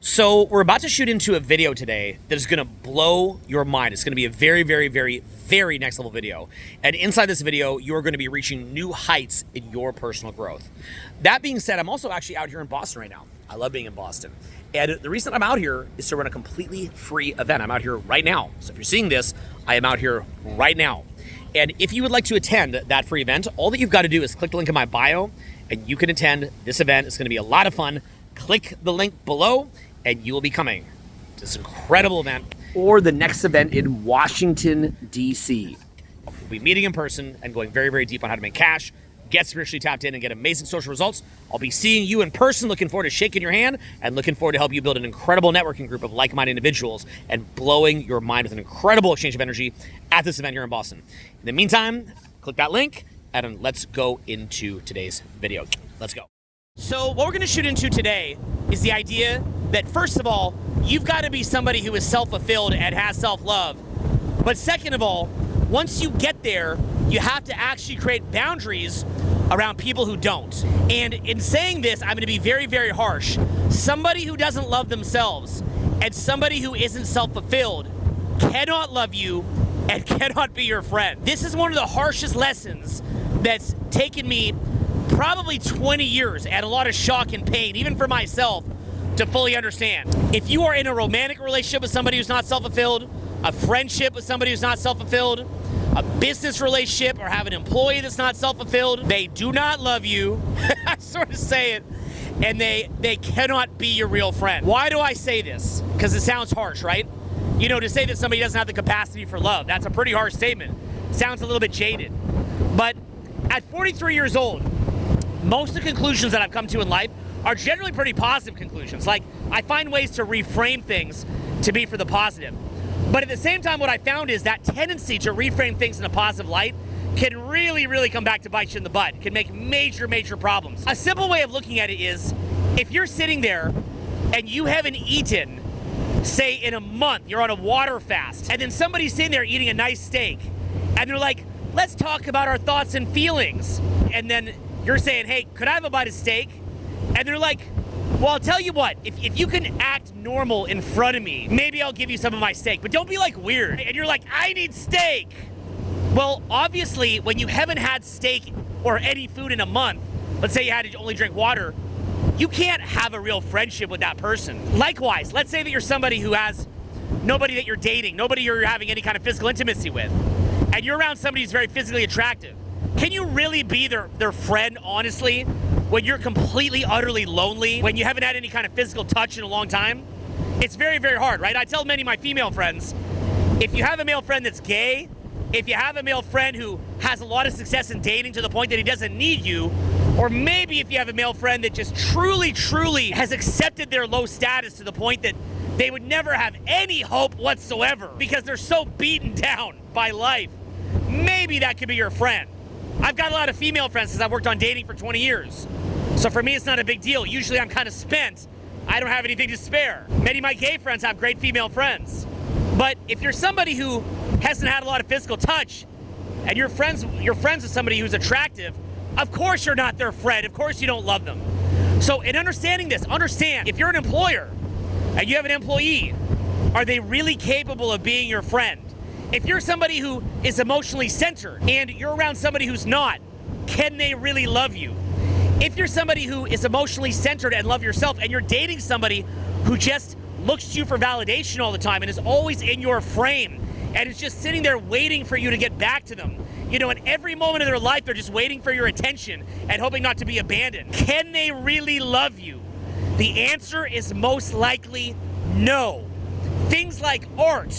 So we're about to shoot into a video today that is going to blow your mind. It's going to be a very, very, very, very next level video. And inside this video, you're going to be reaching new heights in your personal growth. That being said, I'm also actually out here in Boston right now. I love being in Boston. And the reason I'm out here is to run a completely free event. I'm out here right now. So if you're seeing this, I am out here right now. And if you would like to attend that free event, all that you've got to do is click the link in my bio and you can attend this event. It's going to be a lot of fun. Click the link below and you will be coming to this incredible event or the next event in Washington, D.C. We'll be meeting in person and going very, very deep on how to make cash, get spiritually tapped in, and get amazing social results. I'll be seeing you in person, looking forward to shaking your hand, and looking forward to help you build an incredible networking group of like-minded individuals and blowing your mind with an incredible exchange of energy at this event here in Boston. In the meantime, click that link, and let's go into today's video. Let's go. So what we're going to shoot into today is the idea that, first of all, you've got to be somebody who is self-fulfilled and has self-love. But second of all, once you get there, you have to actually create boundaries around people who don't. And in saying this, I'm going to be very, very harsh. Somebody who doesn't love themselves and somebody who isn't self-fulfilled cannot love you and cannot be your friend. This is one of the harshest lessons that's taken me probably 20 years and a lot of shock and pain, even for myself, to fully understand. If you are in a romantic relationship with somebody who's not self-fulfilled, a friendship with somebody who's not self-fulfilled, a business relationship, or have an employee that's not self-fulfilled, they do not love you, I sort of say it, and they cannot be your real friend. Why do I say this? Because it sounds harsh, right? You know, to say that somebody doesn't have the capacity for love, that's a pretty harsh statement. Sounds a little bit jaded. But at 43 years old, most of the conclusions that I've come to in life are generally pretty positive conclusions. Like, I find ways to reframe things to be for the positive. But at the same time, what I found is that tendency to reframe things in a positive light can really, really come back to bite you in the butt. It can make major, major problems. A simple way of looking at it is, if you're sitting there and you haven't eaten, say in a month, you're on a water fast, and then somebody's sitting there eating a nice steak, and they're like, let's talk about our thoughts and feelings. And then you're saying, hey, could I have a bite of steak? And they're like, well, I'll tell you what, if you can act normal in front of me, maybe I'll give you some of my steak, but don't be like weird. And you're like, I need steak. Well, obviously, when you haven't had steak or any food in a month, let's say you had to only drink water, you can't have a real friendship with that person. Likewise, let's say that you're somebody who has nobody that you're dating, nobody you're having any kind of physical intimacy with, and you're around somebody who's very physically attractive. Can you really be their friend, honestly, when you're completely, utterly lonely, when you haven't had any kind of physical touch in a long time? It's very, very hard, right? I tell many of my female friends, if you have a male friend that's gay, if you have a male friend who has a lot of success in dating to the point that he doesn't need you, or maybe if you have a male friend that just truly, truly has accepted their low status to the point that they would never have any hope whatsoever because they're so beaten down by life, maybe that could be your friend. I've got a lot of female friends because I've worked on dating for 20 years. So for me, it's not a big deal. Usually I'm kind of spent. I don't have anything to spare. Many of my gay friends have great female friends. But if you're somebody who hasn't had a lot of physical touch and you're friends with somebody who's attractive, of course you're not their friend. Of course you don't love them. So in understanding this, understand if you're an employer and you have an employee, are they really capable of being your friend? If you're somebody who is emotionally centered and you're around somebody who's not, can they really love you? If you're somebody who is emotionally centered and love yourself and you're dating somebody who just looks to you for validation all the time and is always in your frame and is just sitting there waiting for you to get back to them, you know, in every moment of their life, they're just waiting for your attention and hoping not to be abandoned. Can they really love you? The answer is most likely no. Things like art,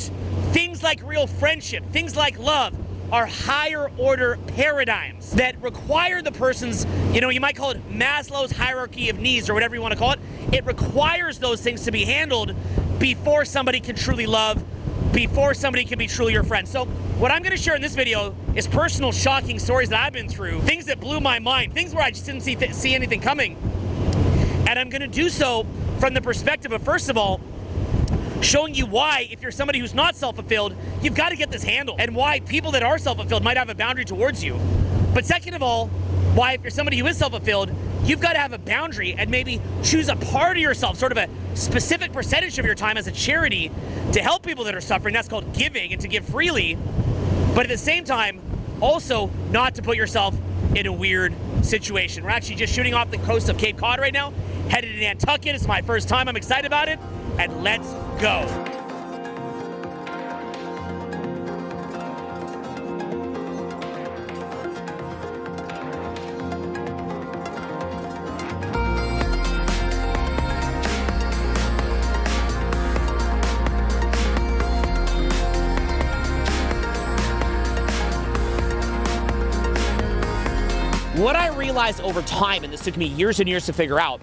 things like real friendship, things like love are higher order paradigms that require the person's, you know, you might call it Maslow's hierarchy of needs or whatever you want to call it. It requires those things to be handled before somebody can truly love, before somebody can be truly your friend. So what I'm going to share in this video is personal shocking stories that I've been through, things that blew my mind, things where I just didn't see anything coming. And I'm going to do so from the perspective of, first of all, showing you why, if you're somebody who's not self-fulfilled, you've got to get this handled, and why people that are self-fulfilled might have a boundary towards you. But second of all, why, if you're somebody who is self-fulfilled, you've got to have a boundary and maybe choose a part of yourself, sort of a specific percentage of your time as a charity to help people that are suffering. That's called giving, and to give freely. But at the same time, also not to put yourself in a weird situation. We're actually just shooting off the coast of Cape Cod right now, headed to Nantucket. It's my first time. I'm excited about it, and let's go. What I realized over time, and this took me years and years to figure out,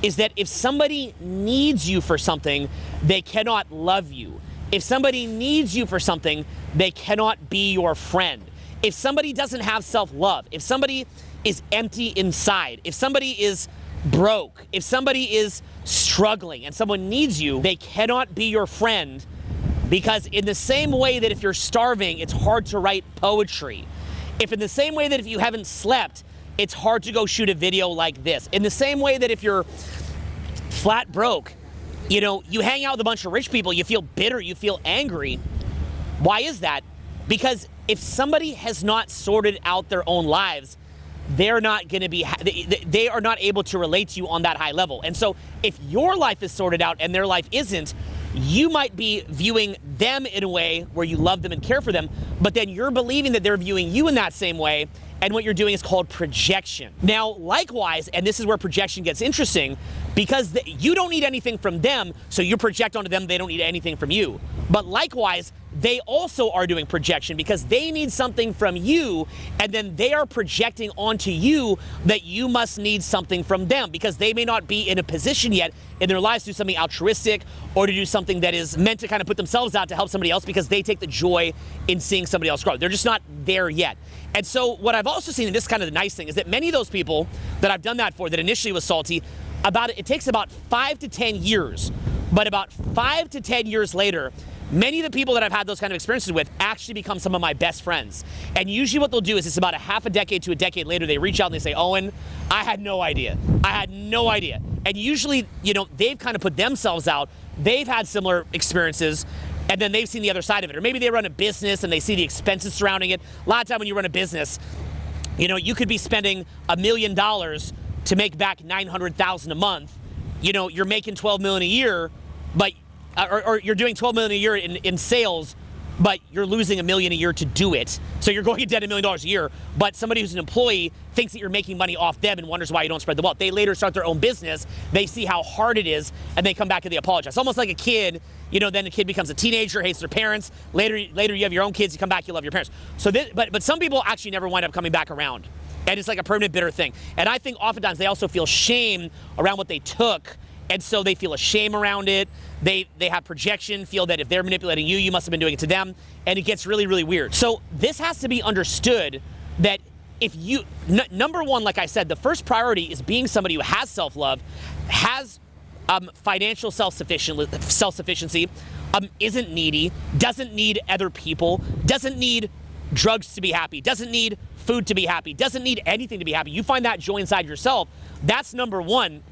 is that if somebody needs you for something, they cannot love you. If somebody needs you for something, they cannot be your friend. If somebody doesn't have self-love, if somebody is empty inside, if somebody is broke, if somebody is struggling and someone needs you, they cannot be your friend, because in the same way that if you're starving, it's hard to write poetry. If in the same way that if you haven't slept, it's hard to go shoot a video like this. In the same way that if you're flat broke, you know, you hang out with a bunch of rich people, you feel bitter, you feel angry. Why is that? Because if somebody has not sorted out their own lives, they're not going to be, they are not able to relate to you on that high level. And so if your life is sorted out and their life isn't, you might be viewing them in a way where you love them and care for them, but then you're believing that they're viewing you in that same way, and what you're doing is called projection. Now, likewise, and this is where projection gets interesting, because you don't need anything from them, so you project onto them, they don't need anything from you. But likewise, they also are doing projection because they need something from you, and then they are projecting onto you that you must need something from them, because they may not be in a position yet in their lives to do something altruistic or to do something that is meant to kind of put themselves out to help somebody else, because they take the joy in seeing somebody else grow. They're just not there yet. And so what I've also seen, and this is kind of the nice thing, is that many of those people that I've done that for, that initially was salty, it takes about 5 to 10 years, but about 5 to 10 years later, many of the people that I've had those kind of experiences with actually become some of my best friends. And usually what they'll do is, it's about a half a decade to a decade later, they reach out and they say, Owen, I had no idea. I had no idea. And usually, you know, they've kind of put themselves out. They've had similar experiences, and then they've seen the other side of it. Or maybe they run a business and they see the expenses surrounding it. A lot of time when you run a business, you know, you could be spending $1 million to make back $900,000 a month. You know, you're making $12 million a year, but or you're doing $12 million a year in sales, but you're losing $1 million a year to do it. So you're going to debt $1 million a year, but somebody who's an employee thinks that you're making money off them and wonders why you don't spread the wealth. They later start their own business, they see how hard it is, and they come back and they apologize. Almost like a kid, you know, then the kid becomes a teenager, hates their parents. Later you have your own kids, you come back, you love your parents. So but some people actually never wind up coming back around. And it's like a permanent bitter thing. And I think oftentimes they also feel shame around what they took, and so they feel a shame around it. They have projection, feel that if they're manipulating you, you must have been doing it to them, and it gets really, really weird. So this has to be understood, that if you, number one, like I said, the first priority is being somebody who has self-love, has financial self-sufficiency, isn't needy, doesn't need other people, doesn't need drugs to be happy, doesn't need food to be happy, doesn't need anything to be happy. You find that joy inside yourself. That's number one.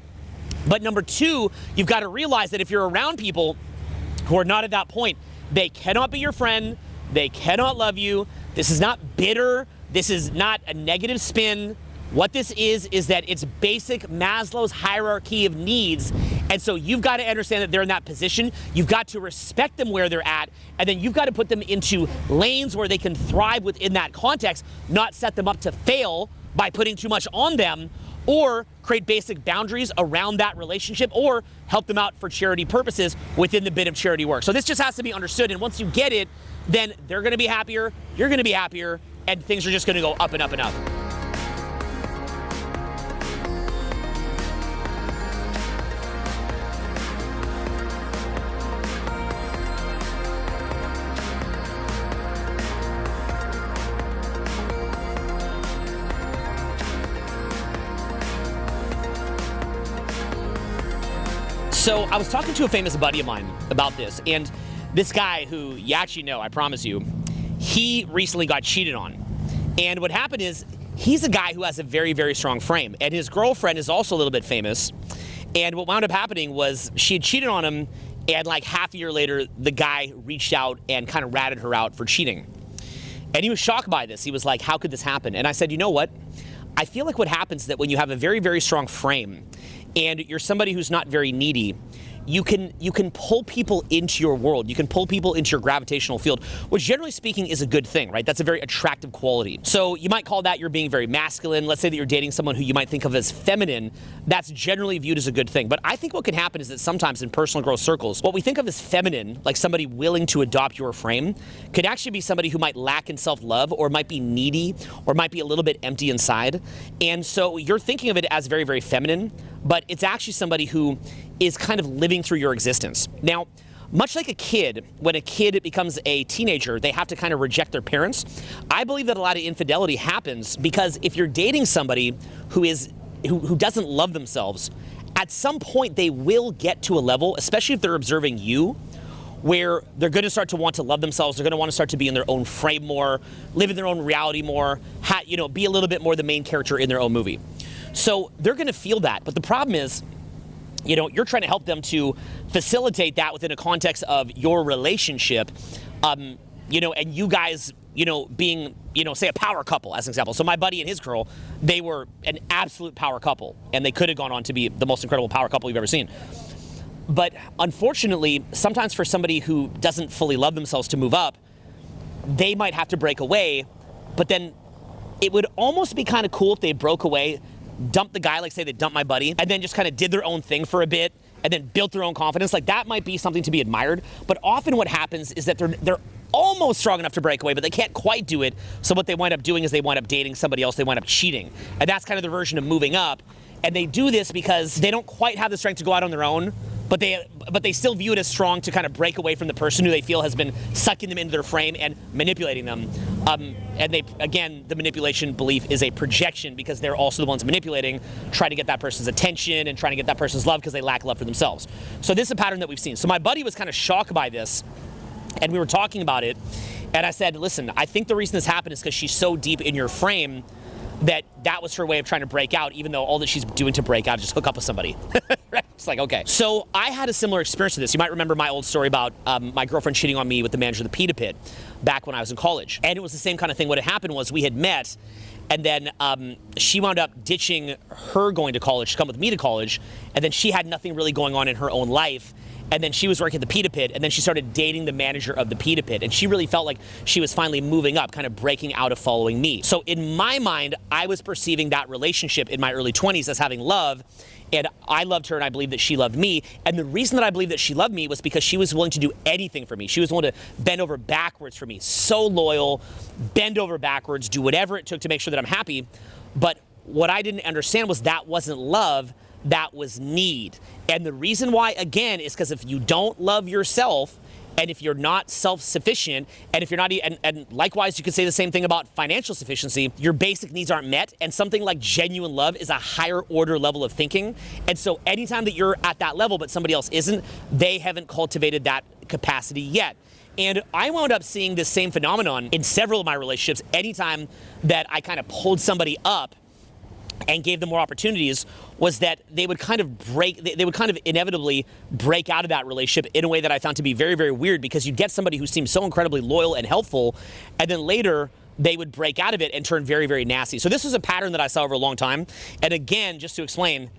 But number two, you've got to realize that if you're around people who are not at that point, they cannot be your friend, they cannot love you. This is not bitter, this is not a negative spin. What this is that it's basic Maslow's hierarchy of needs. And so you've got to understand that they're in that position. You've got to respect them where they're at, and then you've got to put them into lanes where they can thrive within that context, not set them up to fail by putting too much on them, or create basic boundaries around that relationship, or help them out for charity purposes within the bit of charity work. So this just has to be understood, and once you get it, then they're gonna be happier, you're gonna be happier, and things are just gonna go up and up and up. So I was talking to a famous buddy of mine about this, and this guy who you actually know, I promise you, he recently got cheated on. And what happened is he's a guy who has a very, very strong frame, and his girlfriend is also a little bit famous. And what wound up happening was she had cheated on him, and like half a year later, the guy reached out and kind of ratted her out for cheating. And he was shocked by this. He was like, how could this happen? And I said, you know what? I feel like what happens is that when you have a very, very strong frame and you're somebody who's not very needy, you can pull people into your world. You can pull people into your gravitational field, which generally speaking is a good thing, right? That's a very attractive quality. So you might call that you're being very masculine. Let's say that you're dating someone who you might think of as feminine. That's generally viewed as a good thing. But I think what can happen is that sometimes in personal growth circles, what we think of as feminine, like somebody willing to adopt your frame, could actually be somebody who might lack in self-love or might be needy or might be a little bit empty inside. And so you're thinking of it as very, very feminine, but it's actually somebody who is kind of living through your existence. Now, much like a kid, when a kid becomes a teenager, they have to kind of reject their parents. I believe that a lot of infidelity happens because if you're dating somebody who doesn't love themselves, at some point they will get to a level, especially if they're observing you, where they're going to start to want to love themselves. They're going to want to start to be in their own frame more, live in their own reality more, be a little bit more the main character in their own movie. So they're going to feel that. But the problem is, you're trying to help them to facilitate that within a context of your relationship, and you guys, being, say a power couple as an example. So my buddy and his girl, they were an absolute power couple, and they could have gone on to be the most incredible power couple you've ever seen. But unfortunately, sometimes for somebody who doesn't fully love themselves to move up, they might have to break away, but then it would almost be kind of cool if they broke away, dumped the guy, like say they dumped my buddy, and then just kind of did their own thing for a bit, and then built their own confidence. Like that might be something to be admired. But often what happens is that they're almost strong enough to break away, but they can't quite do it. So what they wind up doing is they wind up dating somebody else. They wind up cheating, and that's kind of the version of moving up. And they do this because they don't quite have the strength to go out on their own, but they still view it as strong to kind of break away from the person who they feel has been sucking them into their frame and manipulating them. And the manipulation belief is a projection because they're also the ones manipulating, trying to get that person's attention and trying to get that person's love because they lack love for themselves. So this is a pattern that we've seen. So my buddy was kind of shocked by this, and we were talking about it, and I said, listen, I think the reason this happened is because she's so deep in your frame that was her way of trying to break out, even though all that she's doing to break out is just hook up with somebody. Right? It's like, okay. So I had a similar experience to this. You might remember my old story about my girlfriend cheating on me with the manager of the Pita Pit back when I was in college. And it was the same kind of thing. What had happened was we had met, and then she wound up ditching her going to college to come with me to college, and then she had nothing really going on in her own life. And then she was working at the Pita Pit, and then she started dating the manager of the Pita Pit, and she really felt like she was finally moving up, kind of breaking out of following me. So in my mind, I was perceiving that relationship in my early 20s as having love, and I loved her and I believed that she loved me. And the reason that I believed that she loved me was because she was willing to do anything for me. She was willing to bend over backwards for me. So loyal, bend over backwards, do whatever it took to make sure that I'm happy. But what I didn't understand was that wasn't love, that was need. And the reason why, again, is because if you don't love yourself, and if you're not self-sufficient, and if you're not, and likewise, you could say the same thing about financial sufficiency, your basic needs aren't met, and something like genuine love is a higher order level of thinking. And so anytime that you're at that level, but somebody else isn't, they haven't cultivated that capacity yet. And I wound up seeing this same phenomenon in several of my relationships. Anytime that I kind of pulled somebody up and gave them more opportunities, was that they would kind of inevitably break out of that relationship in a way that I found to be very, very weird, because you'd get somebody who seemed so incredibly loyal and helpful, and then later they would break out of it and turn very, very nasty. So this was a pattern that I saw over a long time. And again, just to explain,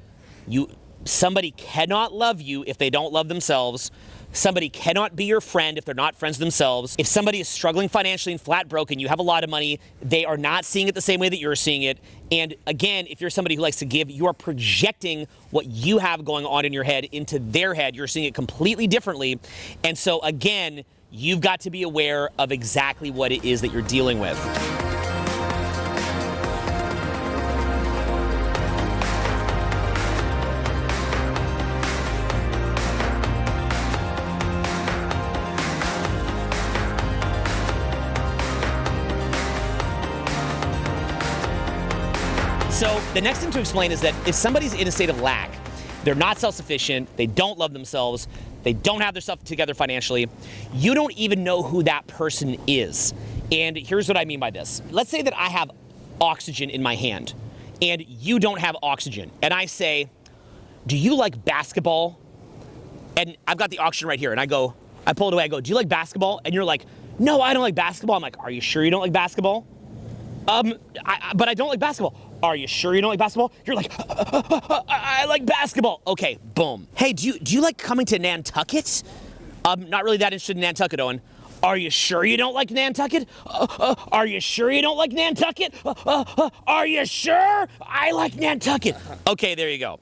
somebody cannot love you if they don't love themselves. Somebody cannot be your friend if they're not friends themselves. If somebody is struggling financially and flat broke and you have a lot of money, they are not seeing it the same way that you're seeing it. And again, if you're somebody who likes to give, you are projecting what you have going on in your head into their head. You're seeing it completely differently. And so again, you've got to be aware of exactly what it is that you're dealing with. So the next thing to explain is that if somebody's in a state of lack, they're not self-sufficient, they don't love themselves, they don't have their stuff together financially, you don't even know who that person is. And here's what I mean by this. Let's say that I have oxygen in my hand, and you don't have oxygen, and I say, do you like basketball? And I've got the oxygen right here, and I pull it away, I go, do you like basketball? And you're like, no, I don't like basketball. I'm like, are you sure you don't like basketball? But I don't like basketball. Are you sure you don't like basketball? You're like, I like basketball. Okay, boom. Hey, do you like coming to Nantucket? Not really that interested in Nantucket, Owen. Are you sure you don't like Nantucket? Are you sure you don't like Nantucket? Are you sure? I like Nantucket. Okay, there you go.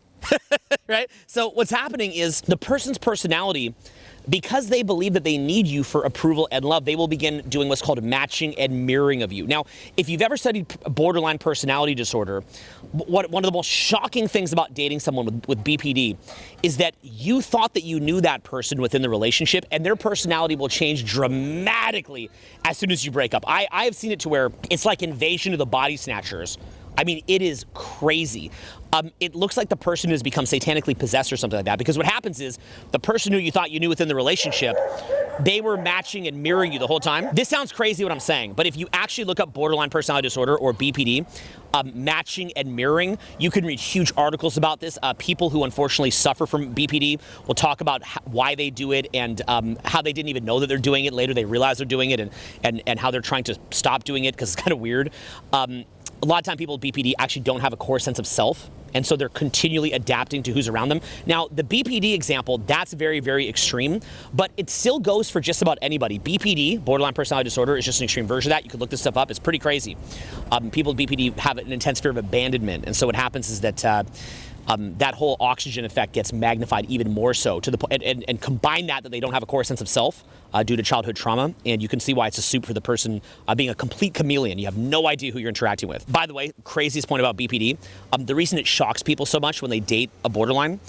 Right? So what's happening is the person's personality, because they believe that they need you for approval and love, they will begin doing what's called matching and mirroring of you. Now, if you've ever studied borderline personality disorder, one of the most shocking things about dating someone with BPD is that you thought that you knew that person within the relationship, and their personality will change dramatically as soon as you break up. I have seen it to where it's like Invasion of the Body Snatchers. I mean, it is crazy. It looks like the person has become satanically possessed or something like that, because what happens is the person who you thought you knew within the relationship, they were matching and mirroring you the whole time. This sounds crazy what I'm saying, but if you actually look up borderline personality disorder or BPD, matching and mirroring, you can read huge articles about this. People who unfortunately suffer from BPD will talk about why they do it, and how they didn't even know that they're doing it. Later they realize they're doing it, and how they're trying to stop doing it, because it's kind of weird. A lot of time people with BPD actually don't have a core sense of self, and so they're continually adapting to who's around them. Now, the BPD example, that's very, very extreme, but it still goes for just about anybody. BPD, borderline personality disorder, is just an extreme version of that. You could look this stuff up. It's pretty crazy. People with BPD have an intense fear of abandonment, and so what happens is that that whole oxygen effect gets magnified even more so, to the point, and combine that they don't have a core sense of self due to childhood trauma, and you can see why it's a soup for the person being a complete chameleon. You have no idea who you're interacting with. By the way, craziest point about BPD, the reason it shocks people so much when they date a borderline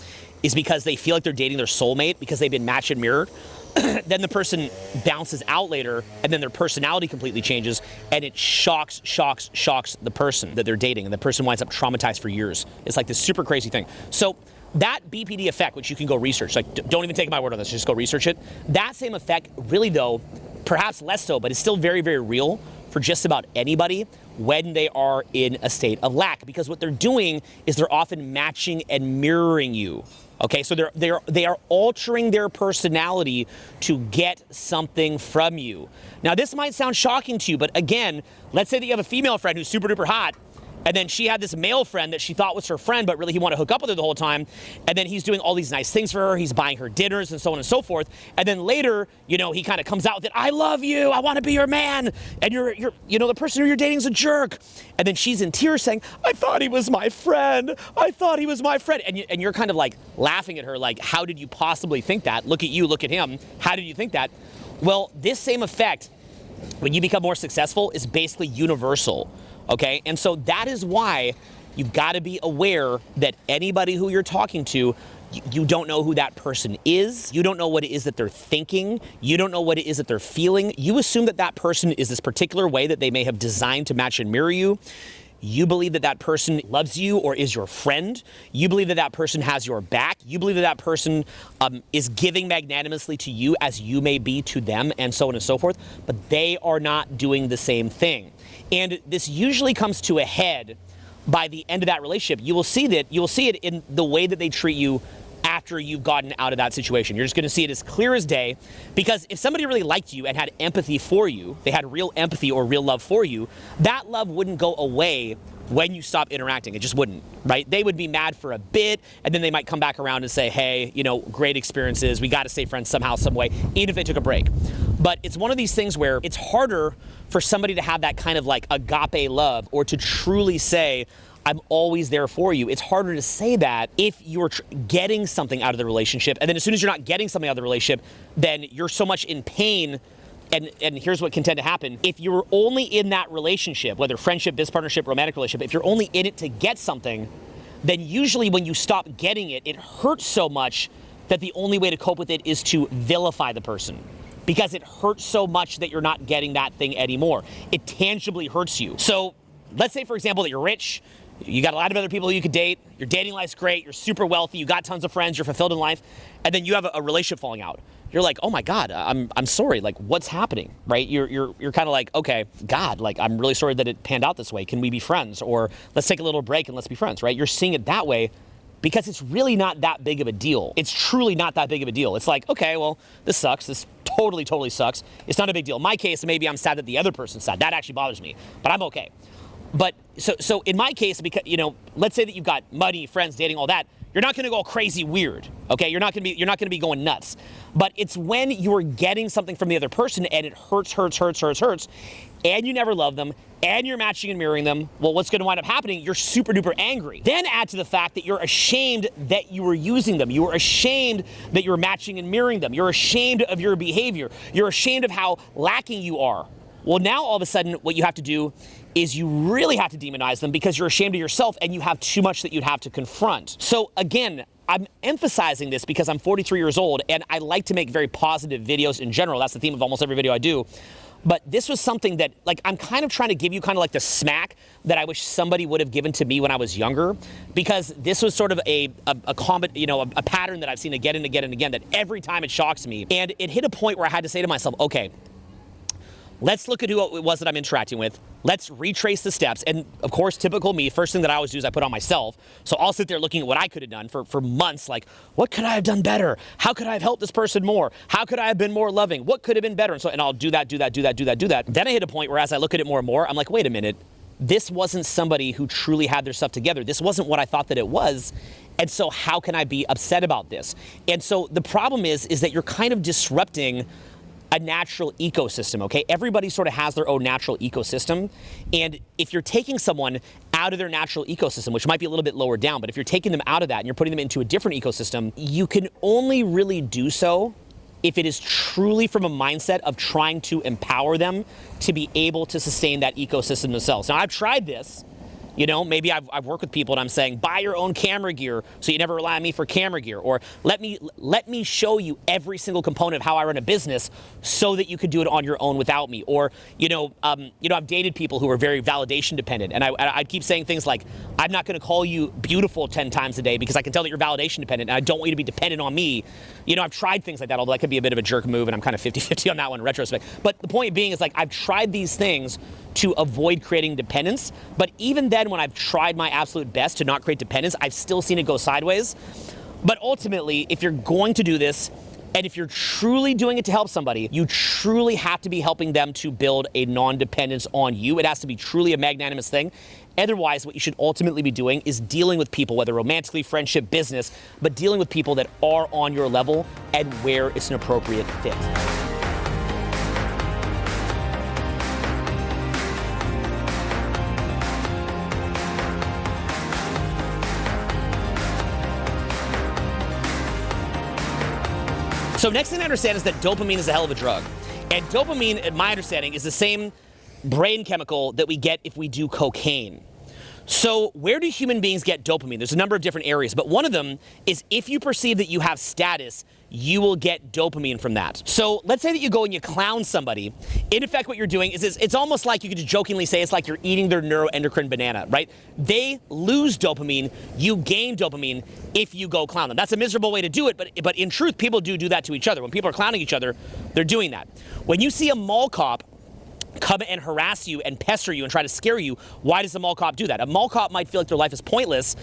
is because they feel like they're dating their soulmate because they've been matched and mirrored. Then the person bounces out later, and then their personality completely changes, and it shocks the person that they're dating, and the person winds up traumatized for years. It's like this super crazy thing. So that BPD effect, which you can go research, like don't even take my word on this, just go research it. That same effect, really though, perhaps less so, but it's still very, very real for just about anybody when they are in a state of lack, because what they're doing is they're often matching and mirroring you. Okay, so they are altering their personality to get something from you. Now, this might sound shocking to you, but again, let's say that you have a female friend who's super duper hot, and then she had this male friend that she thought was her friend, but really he wanted to hook up with her the whole time. And then he's doing all these nice things for her. He's buying her dinners and so on and so forth. And then later, you know, he kind of comes out with it. I love you. I want to be your man. And you're, you know, the person who you're dating is a jerk. And then she's in tears saying, I thought he was my friend. I thought he was my friend. And you're kind of like laughing at her, like, how did you possibly think that? Look at you, look at him. How did you think that? Well, this same effect, when you become more successful, is basically universal. Okay, and so that is why you've got to be aware that anybody who you're talking to, you don't know who that person is. You don't know what it is that they're thinking. You don't know what it is that they're feeling. You assume that that person is this particular way that they may have designed to match and mirror you. You believe that that person loves you or is your friend. You believe that that person has your back. You believe that that person is giving magnanimously to you as you may be to them, and so on and so forth. But they are not doing the same thing. And this usually comes to a head by the end of that relationship. You will see it in the way that they treat you after you've gotten out of that situation. You're just going to see it as clear as day, because if somebody really liked you and had empathy for you, they had real empathy or real love for you, that love wouldn't go away when you stop interacting. It just wouldn't, right? They would be mad for a bit, and then they might come back around and say, hey, you know, great experiences. We got to stay friends somehow, some way, even if they took a break. But it's one of these things where it's harder for somebody to have that kind of like agape love, or to truly say, I'm always there for you. It's harder to say that if you're getting something out of the relationship, and then as soon as you're not getting something out of the relationship, then you're so much in pain. And here's what can tend to happen. If you're only in that relationship, whether friendship, business partnership, romantic relationship, if you're only in it to get something, then usually when you stop getting it, it hurts so much that the only way to cope with it is to vilify the person, because it hurts so much that you're not getting that thing anymore. It tangibly hurts you. So let's say, for example, that you're rich, you got a lot of other people you could date, your dating life's great, you're super wealthy, you got tons of friends, you're fulfilled in life, and then you have a relationship falling out. you're like, oh my God, I'm sorry. Like, what's happening, right? You're kind of like, okay, God, like, I'm really sorry that it panned out this way. Can we be friends? Or let's take a little break and let's be friends, right? You're seeing it that way because it's really not that big of a deal. It's truly not that big of a deal. It's like, okay, well, this sucks. This totally sucks. It's not a big deal. In my case, maybe I'm sad that the other person's sad. That actually bothers me, but I'm okay. But so in my case, because, you know, let's say that you've got money, friends, dating, all that, you're not going to go crazy weird, okay? You're not going to be going nuts. But it's when you're getting something from the other person and it hurts, and you never love them, and you're matching and mirroring them, well, what's going to wind up happening? You're super duper angry. Then add to the fact that you're ashamed that you were using them. You were ashamed that you're matching and mirroring them. You're ashamed of your behavior. You're ashamed of how lacking you are. Well, now all of a sudden, what you have to do is you really have to demonize them because you're ashamed of yourself and you have too much that you'd have to confront. So again, I'm emphasizing this because I'm 43 years old and I like to make very positive videos in general. That's the theme of almost every video I do. But this was something that, like, I'm kind of trying to give you kind of like the smack that I wish somebody would have given to me when I was younger, because this was sort of a pattern that I've seen again and again and again, that every time it shocks me. And it hit a point where I had to say to myself, okay, let's look at who it was that I'm interacting with. Let's retrace the steps. And of course, typical me, first thing that I always do is I put on myself. So I'll sit there looking at what I could have done for months, like, what could I have done better? How could I have helped this person more? How could I have been more loving? What could have been better? And I'll do that. Then I hit a point where as I look at it more and more, I'm like, wait a minute, this wasn't somebody who truly had their stuff together. This wasn't what I thought that it was. And so how can I be upset about this? And so the problem is that you're kind of disrupting a natural ecosystem, okay? Everybody sort of has their own natural ecosystem. And if you're taking someone out of their natural ecosystem, which might be a little bit lower down, but if you're taking them out of that and you're putting them into a different ecosystem, you can only really do so if it is truly from a mindset of trying to empower them to be able to sustain that ecosystem themselves. Now, I've tried this. You know, maybe I've worked with people and I'm saying, buy your own camera gear so you never rely on me for camera gear, or let me show you every single component of how I run a business so that you could do it on your own without me. Or, I've dated people who are very validation dependent, and I'd keep saying things like, I'm not going to call you beautiful 10 times a day because I can tell that you're validation dependent and I don't want you to be dependent on me. You know, I've tried things like that, although that could be a bit of a jerk move and I'm kind of 50-50 on that one in retrospect. But the point being is, like, I've tried these things to avoid creating dependence. But even then, when I've tried my absolute best to not create dependence, I've still seen it go sideways. But ultimately, if you're going to do this, and if you're truly doing it to help somebody, you truly have to be helping them to build a non-dependence on you. It has to be truly a magnanimous thing. Otherwise, what you should ultimately be doing is dealing with people, whether romantically, friendship, business, but dealing with people that are on your level and where it's an appropriate fit. So next thing I understand is that dopamine is a hell of a drug. And dopamine, in my understanding, is the same brain chemical that we get if we do cocaine. So where do human beings get dopamine? There's a number of different areas, but one of them is if you perceive that you have status, you will get dopamine from that. So let's say that you go and you clown somebody. In effect, what you're doing is it's almost like, you could just jokingly say, it's like you're eating their neuroendocrine banana, right? They lose dopamine, you gain dopamine if you go clown them. That's a miserable way to do it, but in truth, people do that to each other. When people are clowning each other, they're doing that. When you see a mall cop come and harass you and pester you and try to scare you, why does the mall cop do that? A mall cop might feel like their life is pointless,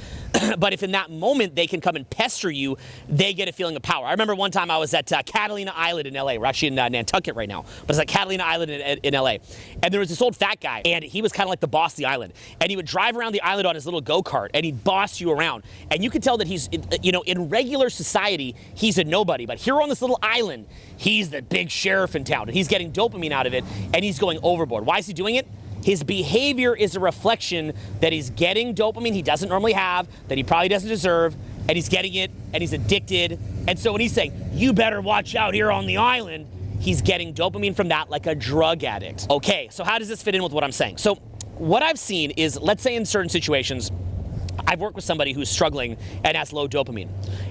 but if in that moment they can come and pester you, they get a feeling of power. I remember one time I was at Catalina Island in LA. We're actually in Nantucket right now, but it's at Catalina Island in LA. And there was this old fat guy, and he was kind of like the boss of the island. And he would drive around the island on his little go-kart, and he'd boss you around. And you could tell that he's, in regular society, he's a nobody. But here on this little island, he's the big sheriff in town, and he's getting dopamine out of it, and he's going overboard. Why is he doing it? His behavior is a reflection that he's getting dopamine he doesn't normally have, that he probably doesn't deserve, and he's getting it, and he's addicted. And so when he's saying, you better watch out here on the island, he's getting dopamine from that like a drug addict. Okay, so how does this fit in with what I'm saying? So what I've seen is, let's say in certain situations, I've worked with somebody who's struggling and has low dopamine.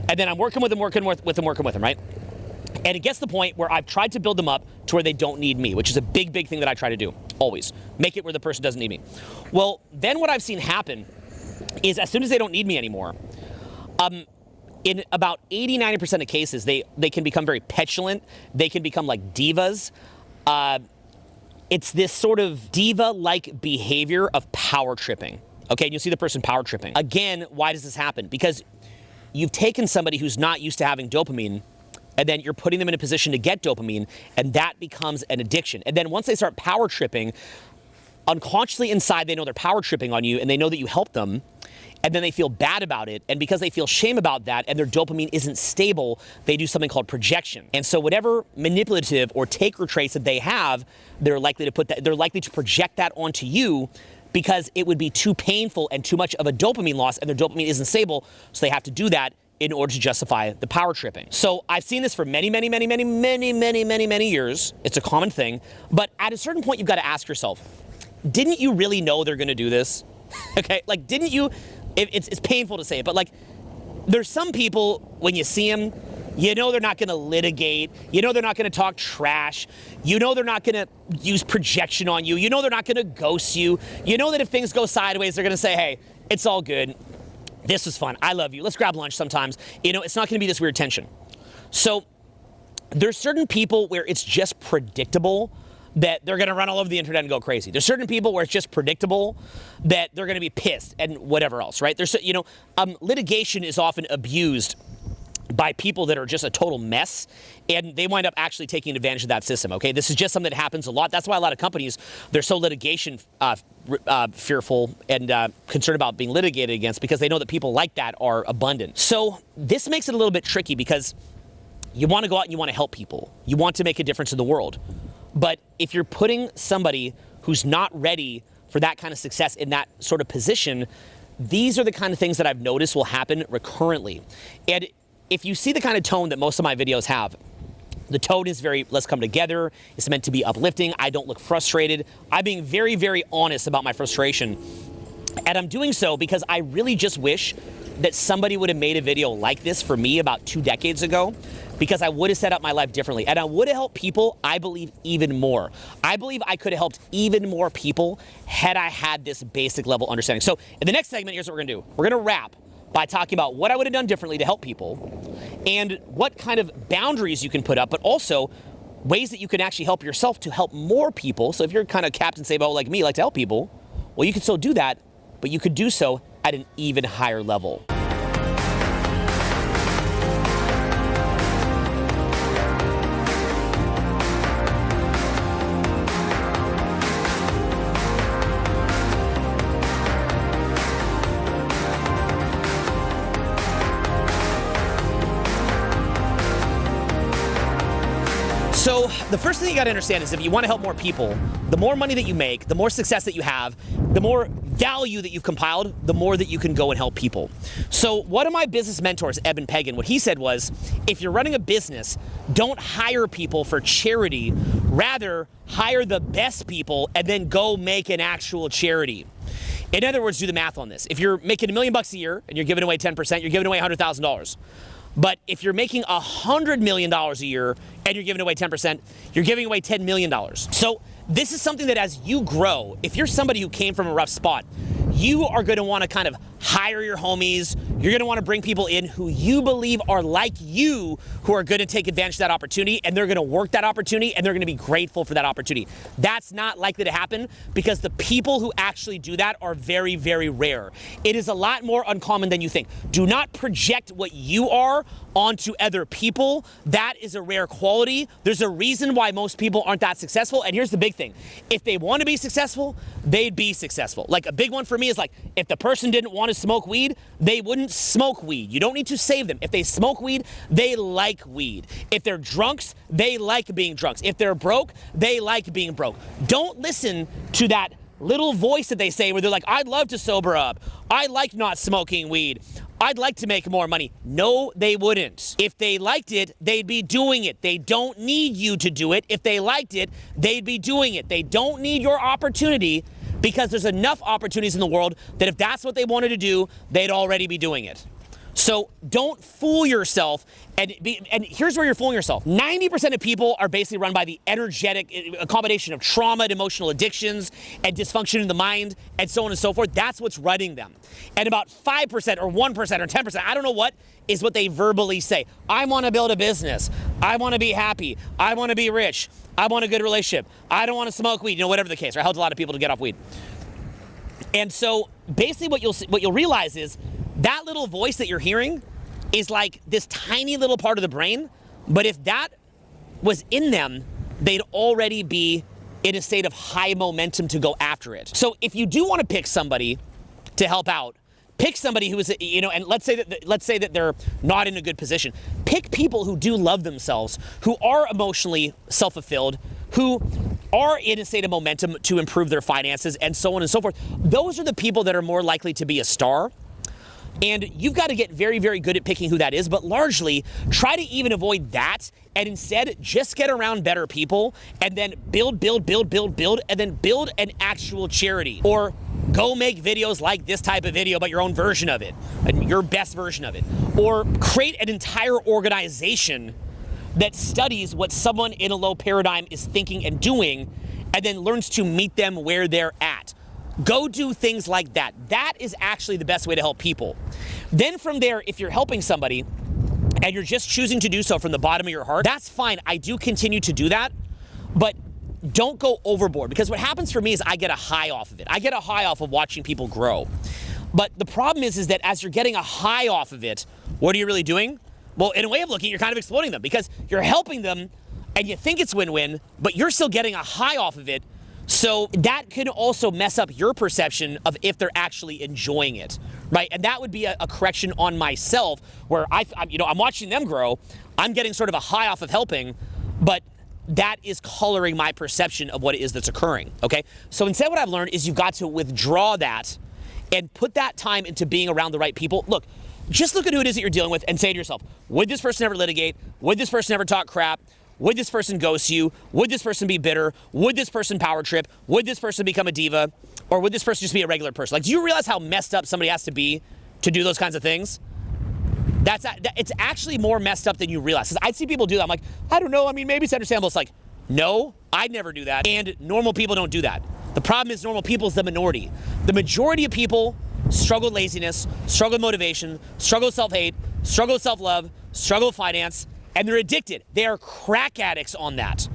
And then I'm working with them, right? And it gets to the point where I've tried to build them up to where they don't need me, which is a big, big thing that I try to do, always. Make it where the person doesn't need me. Well, then what I've seen happen is as soon as they don't need me anymore, in about 80-90% of cases, they can become very petulant. They can become like divas. It's this sort of diva-like behavior of power tripping. Okay, and you'll see the person power tripping. Again, why does this happen? Because you've taken somebody who's not used to having dopamine, and then you're putting them in a position to get dopamine, and that becomes an addiction. And then once they start power tripping, unconsciously inside they know they're power tripping on you, and they know that you helped them, and then they feel bad about it. And because they feel shame about that and their dopamine isn't stable, they do something called projection. And so whatever manipulative or taker traits that they have, they're likely to project that onto you, because it would be too painful and too much of a dopamine loss, and their dopamine isn't stable, so they have to do that in order to justify the power tripping. So I've seen this for many years. It's a common thing. But at a certain point, you've got to ask yourself, didn't you really know they're going to do this? Okay, like, didn't you? It's painful to say it, but like, there's some people, when you see them, you know they're not going to litigate. You know they're not going to talk trash. You know they're not going to use projection on you. You know they're not going to ghost you. You know that if things go sideways, they're going to say, hey, it's all good. This was fun. I love you. Let's grab lunch sometimes. You know, it's not going to be this weird tension. So there's certain people where it's just predictable that they're going to run all over the internet and go crazy. There's certain people where it's just predictable that they're going to be pissed and whatever else, right? There's, you know, litigation is often abused by people that are just a total mess, and they wind up actually taking advantage of that system, okay? This is just something that happens a lot. That's why a lot of companies, they're so litigation fearful and concerned about being litigated against, because they know that people like that are abundant. So this makes it a little bit tricky, because you want to go out and you want to help people. You want to make a difference in the world. But if you're putting somebody who's not ready for that kind of success in that sort of position, these are the kind of things that I've noticed will happen recurrently. And if you see the kind of tone that most of my videos have, the tone is very, let's come together. It's meant to be uplifting. I don't look frustrated. I'm being very, very honest about my frustration. And I'm doing so because I really just wish that somebody would have made a video like this for me about 2 decades ago, because I would have set up my life differently. And I would have helped people, I believe, even more. I believe I could have helped even more people had I had this basic level understanding. So in the next segment, here's what we're gonna do. We're gonna wrap by talking about what I would have done differently to help people, and what kind of boundaries you can put up, but also ways that you can actually help yourself to help more people. So if you're kind of Captain Sabo like me, like to help people, well, you can still do that, but you could do so at an even higher level. So the first thing you got to understand is, if you want to help more people, the more money that you make, the more success that you have, the more value that you've compiled, the more that you can go and help people. So one of my business mentors, Eben Pagan, what he said was, if you're running a business, don't hire people for charity. Rather, hire the best people and then go make an actual charity. In other words, do the math on this. If you're making $1 million a year and you're giving away 10%, you're giving away $100,000. But if you're making $100 million a year and you're giving away 10%, you're giving away $10 million. So this is something that as you grow, if you're somebody who came from a rough spot, you are going to want to kind of hire your homies. You're going to want to bring people in who you believe are like you, who are going to take advantage of that opportunity, and they're going to work that opportunity, and they're going to be grateful for that opportunity. That's not likely to happen, because the people who actually do that are very, very rare. It is a lot more uncommon than you think. Do not project what you are onto other people. That is a rare quality. There's a reason why most people aren't that successful, and here's the big thing. If they want to be successful, they'd be successful. Like, a big one for me is, like, if the person didn't want to smoke weed, they wouldn't smoke weed. You don't need to save them. If they smoke weed, they like weed. If they're drunks, they like being drunks. If they're broke, they like being broke. Don't listen to that little voice that they say where they're like, I'd love to sober up. I like not smoking weed. I'd like to make more money. No, they wouldn't. If they liked it, they'd be doing it. They don't need you to do it. If they liked it, they'd be doing it. They don't need your opportunity, because there's enough opportunities in the world that if that's what they wanted to do, they'd already be doing it. So don't fool yourself. And here's where you're fooling yourself. 90% of people are basically run by the energetic, a combination of trauma and emotional addictions and dysfunction in the mind and so on and so forth. That's what's running them. And about 5% or 1% or 10%, I don't know what, is what they verbally say. I want to build a business. I want to be happy. I want to be rich. I want a good relationship. I don't want to smoke weed, whatever the case. Right? I helped a lot of people to get off weed. And so basically what you'll realize is that little voice that you're hearing is like this tiny little part of the brain, but if that was in them, they'd already be in a state of high momentum to go after it. So if you do want to pick somebody to help out, pick somebody who is, and let's say that they're not in a good position. Pick people who do love themselves, who are emotionally self-fulfilled, who are in a state of momentum to improve their finances, and so on and so forth. Those are the people that are more likely to be a star. And you've got to get very, very good at picking who that is, but largely try to even avoid that and instead just get around better people and then build, and then build an actual charity. Or go make videos like this type of video, but your own version of it, and your best version of it. Or create an entire organization that studies what someone in a low paradigm is thinking and doing, and then learns to meet them where they're at. Go do things like that. That is actually the best way to help people. Then from there, if you're helping somebody and you're just choosing to do so from the bottom of your heart, that's fine. I do continue to do that, but don't go overboard, because what happens for me is I get a high off of it. I get a high off of watching people grow. But the problem is that as you're getting a high off of it, what are you really doing? Well, in a way of looking, you're kind of exploiting them, because you're helping them and you think it's win-win, but you're still getting a high off of it. So that can also mess up your perception of if they're actually enjoying it, right? And that would be a correction on myself, where I'm watching them grow. I'm getting sort of a high off of helping, but that is coloring my perception of what it is that's occurring, okay? So instead, what I've learned is you've got to withdraw that and put that time into being around the right people. Look, just look at who it is that you're dealing with and say to yourself, would this person ever litigate? Would this person ever talk crap? Would this person ghost you? Would this person be bitter? Would this person power trip? Would this person become a diva? Or would this person just be a regular person? Like, do you realize how messed up somebody has to be to do those kinds of things? It's actually more messed up than you realize. Because I'd see people do that. I'm like, I don't know. I mean, maybe it's understandable. It's like, no, I'd never do that. And normal people don't do that. The problem is normal people is the minority. The majority of people struggle with laziness, struggle with motivation, struggle with self-hate, struggle with self-love, struggle with finance, and they're addicted. They are crack addicts on that.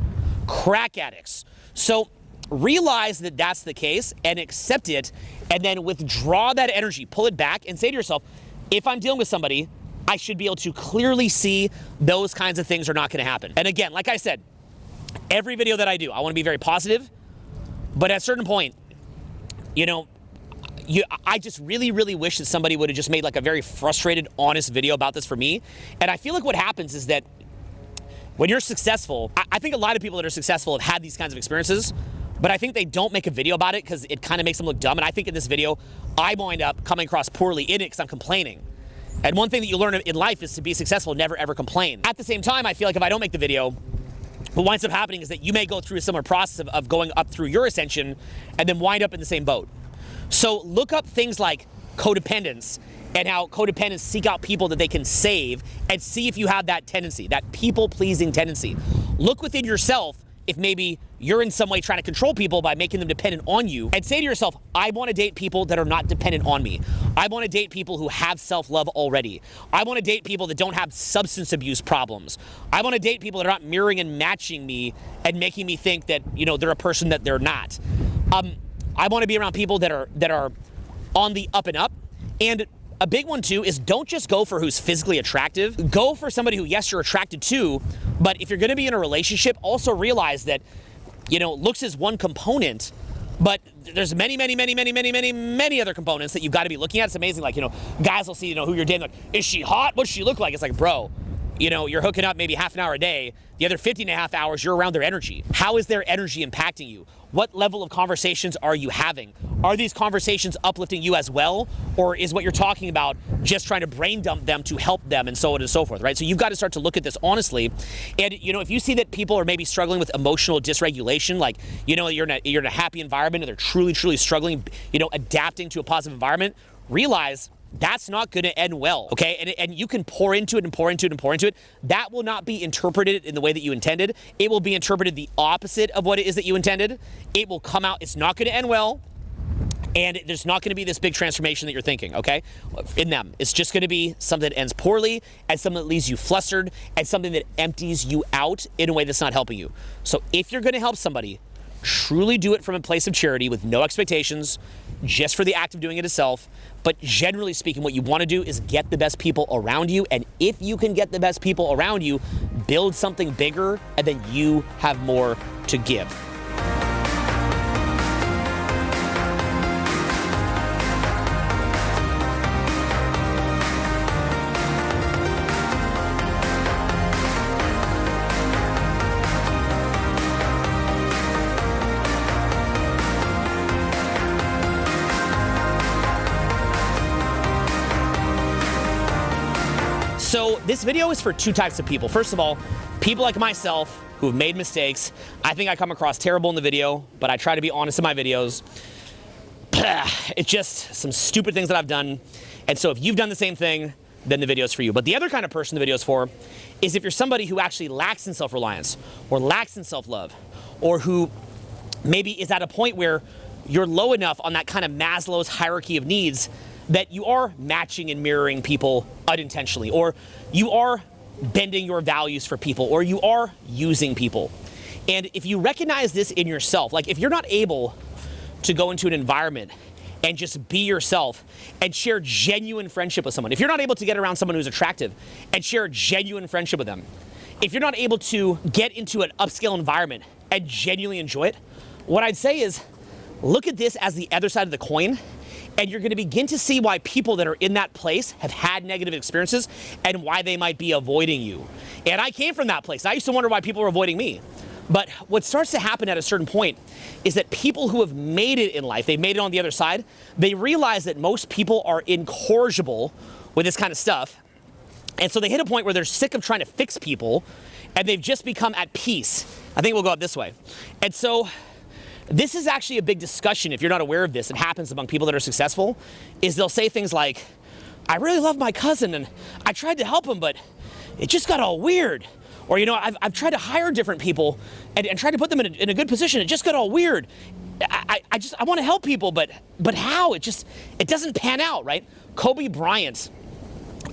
Crack addicts. So realize that that's the case and accept it, and then withdraw that energy, pull it back, and say to yourself, if I'm dealing with somebody, I should be able to clearly see those kinds of things are not going to happen. And again, like I said, every video that I do, I want to be very positive, but at a certain point, I just really, really wish that somebody would have just made like a very frustrated, honest video about this for me. And I feel like what happens is that when you're successful, I think a lot of people that are successful have had these kinds of experiences, but I think they don't make a video about it because it kind of makes them look dumb. And I think in this video, I wind up coming across poorly in it because I'm complaining. And one thing that you learn in life is to be successful, never ever complain. At the same time, I feel like if I don't make the video, what winds up happening is that you may go through a similar process of going up through your ascension and then wind up in the same boat. So look up things like codependence and how codependents seek out people that they can save, and see if you have that tendency, that people-pleasing tendency. Look within yourself if maybe you're in some way trying to control people by making them dependent on you, and say to yourself, I want to date people that are not dependent on me. I want to date people who have self-love already. I want to date people that don't have substance abuse problems. I want to date people that are not mirroring and matching me and making me think that, they're a person that they're not. I want to be around people that are on the up and up. And a big one too is don't just go for who's physically attractive. Go for somebody who, yes, you're attracted to, but if you're going to be in a relationship, also realize that, looks is one component, but there's many other components that you've got to be looking at. It's amazing. Like, guys will see, who you're dating. Like, is she hot? What's she look like? It's like, bro, you're hooking up maybe half an hour a day. The other 50.5 hours, you're around their energy. How is their energy impacting you? What level of conversations are you having? Are these conversations uplifting you as well? Or is what you're talking about just trying to brain dump them to help them, and so on and so forth, right? So you've got to start to look at this honestly. And, if you see that people are maybe struggling with emotional dysregulation, like, you're in a happy environment and they're truly struggling, adapting to a positive environment, realize that's not going to end well, okay? And you can pour into it and pour into it and pour into it. That will not be interpreted in the way that you intended. It will be interpreted the opposite of what it is that you intended. It will come out, it's not going to end well, and there's not going to be this big transformation that you're thinking, okay, in them. It's just going to be something that ends poorly, and something that leaves you flustered, and something that empties you out in a way that's not helping you. So if you're going to help somebody, truly do it from a place of charity with no expectations, just for the act of doing it itself. But generally speaking, what you want to do is get the best people around you. And if you can get the best people around you, build something bigger, and then you have more to give. So this video is for two types of people. First of all, people like myself who have made mistakes. I think I come across terrible in the video, but I try to be honest in my videos. It's just some stupid things that I've done. And so if you've done the same thing, then the video is for you. But the other kind of person the video is for is if you're somebody who actually lacks in self-reliance or lacks in self-love, or who maybe is at a point where you're low enough on that kind of Maslow's hierarchy of needs that you are matching and mirroring people unintentionally, or you are bending your values for people, or you are using people. And if you recognize this in yourself, like if you're not able to go into an environment and just be yourself and share genuine friendship with someone, if you're not able to get around someone who's attractive and share genuine friendship with them, if you're not able to get into an upscale environment and genuinely enjoy it, what I'd say is look at this as the other side of the coin, and you're going to begin to see why people that are in that place have had negative experiences and why they might be avoiding you. And I came from that place. I used to wonder why people were avoiding me. But what starts to happen at a certain point is that people who have made it in life, they've made it on the other side, they realize that most people are incorrigible with this kind of stuff. And so they hit a point where they're sick of trying to fix people, and they've just become at peace. I think we'll go up this way. And so this is actually a big discussion, if you're not aware of this. It happens among people that are successful, is they'll say things like, I really love my cousin and I tried to help him, but it just got all weird. Or, you know, I've tried to hire different people and tried to put them in a good position. It just got all weird. I want to help people, but how? It doesn't pan out, right? Kobe Bryant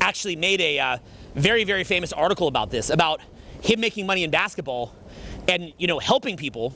actually made a very, very famous article about this, about him making money in basketball and, you know, helping people.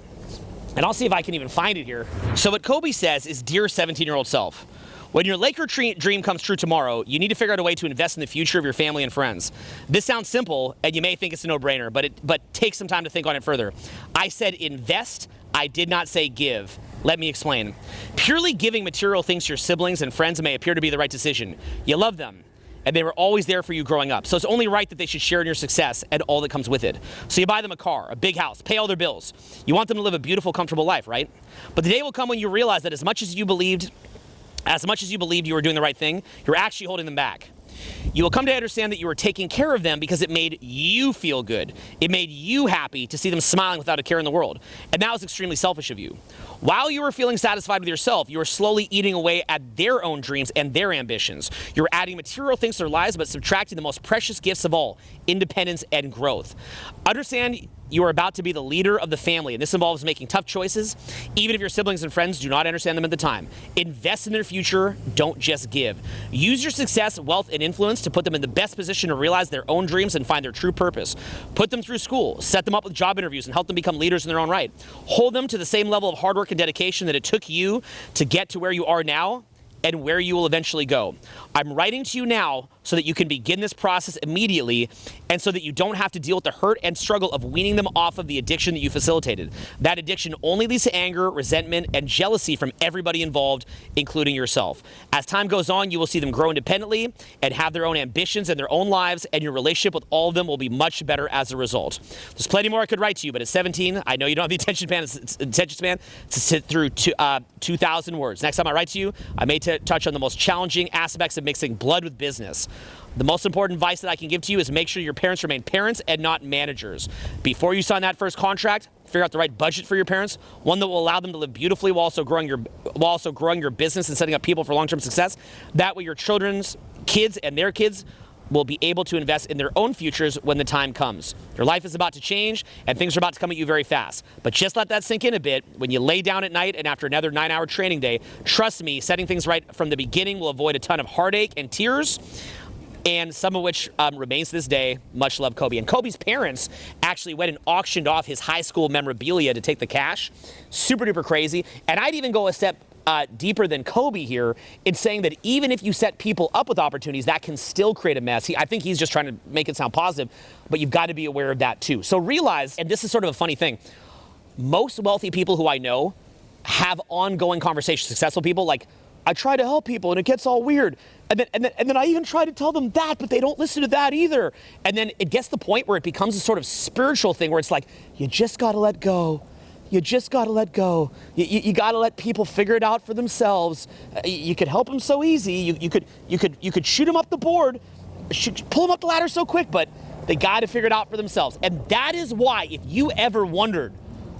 And I'll see if I can even find it here. So what Kobe says is, dear 17-year-old self, when your Laker dream comes true tomorrow, you need to figure out a way to invest in the future of your family and friends. This sounds simple, and you may think it's a no-brainer, but take some time to think on it further. I said invest, I did not say give. Let me explain. Purely giving material things to your siblings and friends may appear to be the right decision. You love them, and they were always there for you growing up. So it's only right that they should share in your success and all that comes with it. So you buy them a car, a big house, pay all their bills. You want them to live a beautiful, comfortable life, right? But the day will come when you realize that as much as you believed you were doing the right thing, you're actually holding them back. You will come to understand that you were taking care of them because it made you feel good. It made you happy to see them smiling without a care in the world. And that was extremely selfish of you. While you were feeling satisfied with yourself, you were slowly eating away at their own dreams and their ambitions. You were adding material things to their lives, but subtracting the most precious gifts of all, independence and growth. Understand you are about to be the leader of the family, and this involves making tough choices, even if your siblings and friends do not understand them at the time. Invest in their future, don't just give. Use your success, wealth, and influence to put them in the best position to realize their own dreams and find their true purpose. Put them through school, set them up with job interviews, and help them become leaders in their own right. Hold them to the same level of hard work and dedication that it took you to get to where you are now and where you will eventually go. I'm writing to you now so that you can begin this process immediately, and so that you don't have to deal with the hurt and struggle of weaning them off of the addiction that you facilitated. That addiction only leads to anger, resentment, and jealousy from everybody involved, including yourself. As time goes on, you will see them grow independently and have their own ambitions and their own lives, and your relationship with all of them will be much better as a result. There's plenty more I could write to you, but at 17, I know you don't have the attention span to sit through 2,000 words. Next time I write to you, I may to touch on the most challenging aspects of mixing blood with business. The most important advice that I can give to you is make sure your parents remain parents and not managers. Before you sign that first contract, figure out the right budget for your parents, one that will allow them to live beautifully while also growing your business and setting up people for long-term success. That way your children's kids and their kids will be able to invest in their own futures when the time comes. Your life is about to change and things are about to come at you very fast. But just let that sink in a bit. When you lay down at night and after another 9-hour training day, trust me, setting things right from the beginning will avoid a ton of heartache and tears, and some of which remains to this day. Much love, Kobe. And Kobe's parents actually went and auctioned off his high school memorabilia to take the cash. Super duper crazy. And I'd even go a step deeper than Kobe here in saying that even if you set people up with opportunities, that can still create a mess. I think he's just trying to make it sound positive, but you've got to be aware of that too. So realize, and this is sort of a funny thing, most wealthy people who I know have ongoing conversations. Successful people, like, I try to help people and it gets all weird. And then I even try to tell them that, but they don't listen to that either. And then it gets to the point where it becomes a sort of spiritual thing where it's like, you just got to let go. You just got to let go. You got to let people figure it out for themselves. You could help them so easy. You could shoot them up the board, pull them up the ladder so quick, but they got to figure it out for themselves. And that is why, if you ever wondered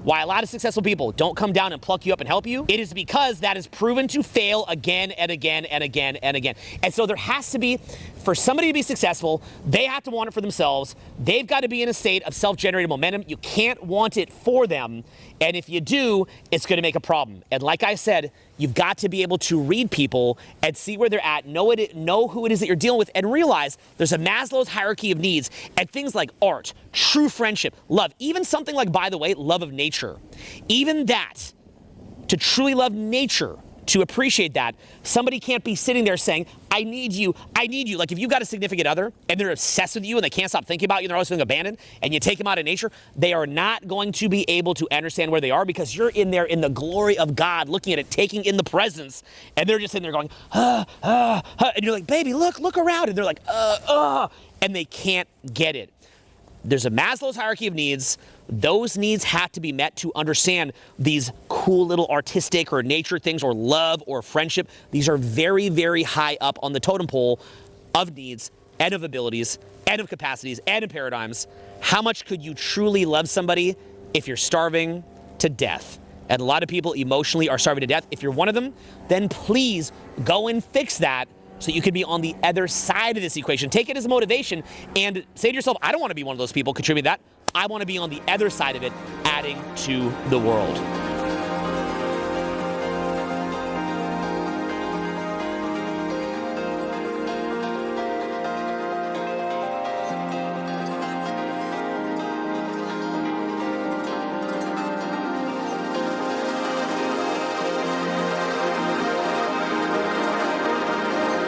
why a lot of successful people don't come down and pluck you up and help you, it is because that is proven to fail again and again and again and again. And so there has to be, for somebody to be successful, they have to want it for themselves. They've got to be in a state of self-generated momentum. You can't want it for them. And if you do, it's going to make a problem. And like I said, you've got to be able to read people and see where they're at, know who it is that you're dealing with, and realize there's a Maslow's hierarchy of needs, and things like art, true friendship, love, even something like, by the way, love of nature. Even that, to truly love nature, to appreciate that, somebody can't be sitting there saying, I need you, I need you. Like if you've got a significant other and they're obsessed with you and they can't stop thinking about you and they're always feeling abandoned, and you take them out of nature, they are not going to be able to understand where they are, because you're in there in the glory of God, looking at it, taking in the presence, and they're just sitting there going, and you're like, baby, look around, and they're like, and they can't get it. There's a Maslow's hierarchy of needs. Those needs have to be met to understand these cool little artistic or nature things or love or friendship. These are very, very high up on the totem pole of needs and of abilities and of capacities and of paradigms. How much could you truly love somebody if you're starving to death? And a lot of people emotionally are starving to death. If you're one of them, then please go and fix that, so you can be on the other side of this equation. Take it as a motivation and say to yourself, I don't want to be one of those people contributing that. I want to be on the other side of it, adding to the world.